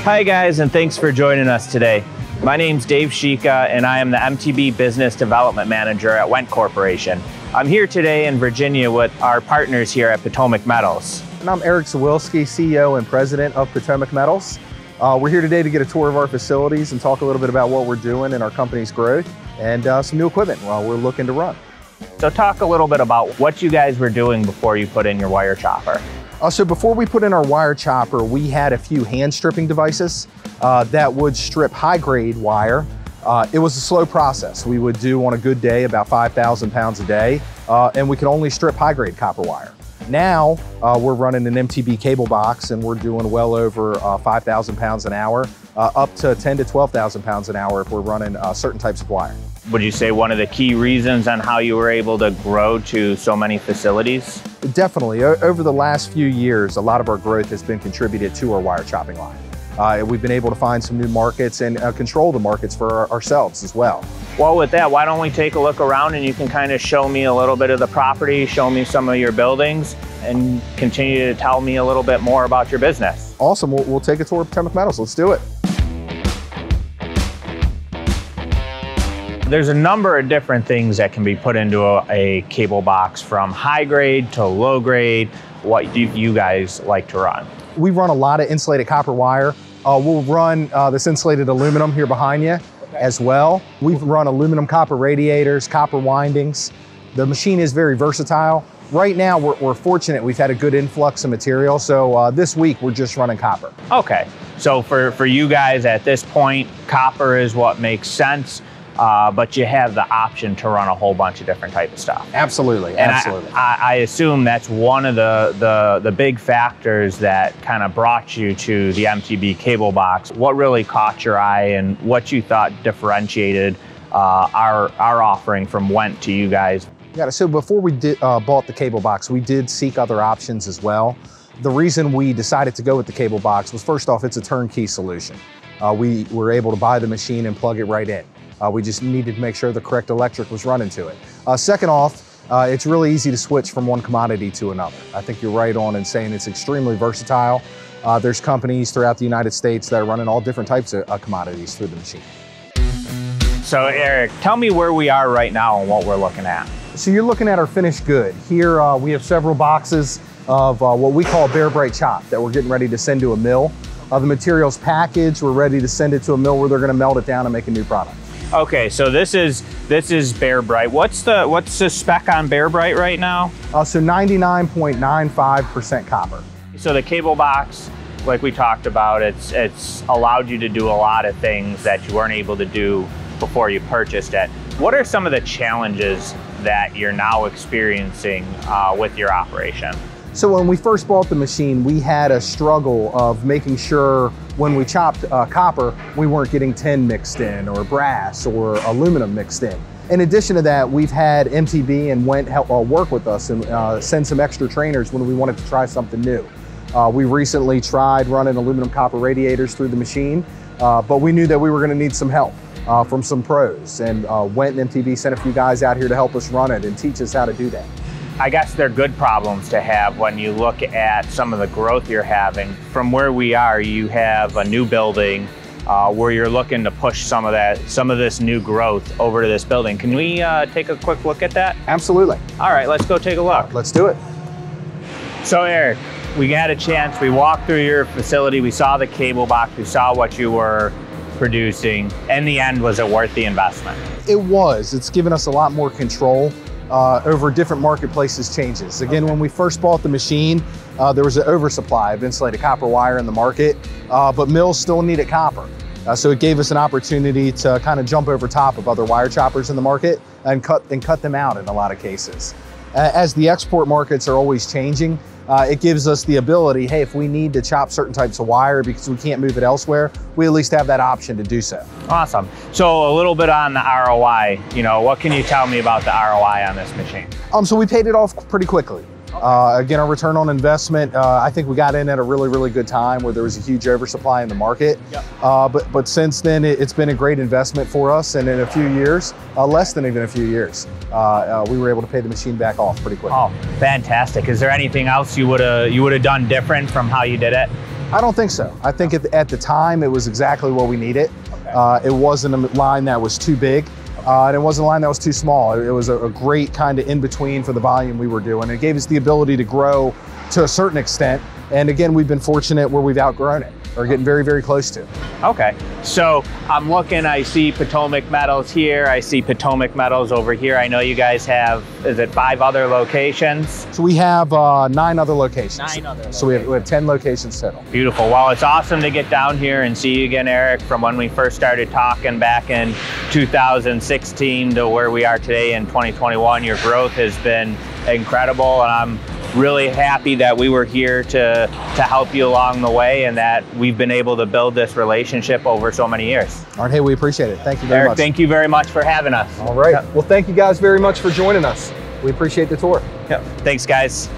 Hi guys, and thanks for joining us today. My name's Dave Siejka, and I am the MTB Business Development Manager at WENDT Corporation. I'm here today in Virginia with our partners here at Potomac Metals. And I'm Eric Zwilsky, CEO and President of Potomac Metals. We're here today to get a tour of our facilities and talk a little bit about what we're doing and our company's growth and some new equipment while we're looking to run. So talk a little bit about what you guys were doing before you put in your wire chopper. So before we put in our wire chopper, we had a few hand stripping devices that would strip high-grade wire. It was a slow process. We would do on a good day about 5,000 pounds a day, and we could only strip high-grade copper wire. Now we're running an MTB CABLEBOX, and we're doing well over 5,000 pounds an hour, up to 10 to 12,000 pounds an hour if we're running certain types of wire. Would you say one of the key reasons on how you were able to grow to so many facilities? Definitely. Over the last few years, a lot of our growth has been contributed to our wire chopping line. We've been able to find some new markets and control the markets for ourselves as well. Well, with that, why don't we take a look around and you can kind of show me a little bit of the property, show me some of your buildings, and continue to tell me a little bit more about your business. Awesome. We'll take a tour of Potomac Metals. Let's do it. There's a number of different things that can be put into a cable box, from high grade to low grade. What do you guys like to run? We run a lot of insulated copper wire. We'll run this insulated aluminum here behind you as well. We've run aluminum copper radiators, copper windings. The machine is very versatile. Right now, we're fortunate we've had a good influx of material, so this week we're just running copper. Okay, so for you guys at this point, copper is what makes sense. But you have the option to run a whole bunch of different type of stuff. Absolutely, and absolutely. I assume that's one of the big factors that kind of brought you to the MTB CABLEBOX. What really caught your eye and what you thought differentiated our offering from WENDT to you guys? Yeah, so before we bought the CABLEBOX, we did seek other options as well. The reason we decided to go with the CABLEBOX was, first off, it's a turnkey solution. We were able to buy the machine and plug it right in. We just needed to make sure the correct electric was running to it. Second off, it's really easy to switch from one commodity to another. I think you're right on in saying it's extremely versatile. There's companies throughout the United States that are running all different types of commodities through the machine. So Eric, tell me where we are right now and what we're looking at. So you're looking at our finished good. Here we have several boxes of what we call bare bright chop that we're getting ready to send to a mill. The material's packaged, we're ready to send it to a mill where they're gonna melt it down and make a new product. Okay, so this is Bare Bright. What's the spec on Bare Bright right now? So 99.95% copper. So the CABLEBOX, like we talked about, it's allowed you to do a lot of things that you weren't able to do before you purchased it. What are some of the challenges that you're now experiencing with your operation? So when we first bought the machine, we had a struggle of making sure when we chopped copper, we weren't getting tin mixed in or brass or aluminum mixed in. In addition to that, we've had MTB and WENDT help work with us and send some extra trainers when we wanted to try something new. We recently tried running aluminum copper radiators through the machine, but we knew that we were gonna need some help from some pros. And WENDT and MTB sent a few guys out here to help us run it and teach us how to do that. I guess they're good problems to have when you look at some of the growth you're having. From where we are, you have a new building where you're looking to push some of this new growth over to this building. Can we take a quick look at that? Absolutely. All right, let's go take a look. Let's do it. So Eric, we had a chance, we walked through your facility, we saw the CABLEBOX, we saw what you were producing. In the end, was it worth the investment? It was. It's given us a lot more control over different marketplaces changes. Again, when we first bought the machine, there was an oversupply of insulated copper wire in the market, but mills still needed copper. So it gave us an opportunity to kind of jump over top of other wire choppers in the market and cut them out in a lot of cases. As the export markets are always changing, it gives us the ability, hey, if we need to chop certain types of wire because we can't move it elsewhere, we at least have that option to do so. Awesome. So a little bit on the ROI, what can you tell me about the ROI on this machine? So we paid it off pretty quickly. Again, our return on investment, I think we got in at a really, really good time where there was a huge oversupply in the market. Yep. But since then, it's been a great investment for us. And in a few years, less than even a few years, we were able to pay the machine back off pretty quickly. Oh, fantastic. Is there anything else you would have done different from how you did it? I don't think so. I think at the time, it was exactly what we needed. Okay. It wasn't a line that was too big. And it wasn't a line that was too small. It was a great kind of in-between for the volume we were doing. It gave us the ability to grow to a certain extent. And again, we've been fortunate where we've outgrown it, or getting very, very close to. Okay, so I'm looking, I see Potomac Metals here, I see Potomac Metals over here. I know you guys have, is it 5 other locations? So we have 9 other locations. 9 other locations. So we have 10 locations total. Beautiful. Well, it's awesome to get down here and see you again, Eric, from when we first started talking back in 2016 to where we are today in 2021. Your growth has been incredible, and I'm really happy that we were here to help you along the way, and that we've been able to build this relationship over so many years. All right, hey, we appreciate it. Thank you very Eric, much. thank you very much for having us. All right. Well, thank you guys very much for joining us. We appreciate the tour. Yep. Thanks, guys.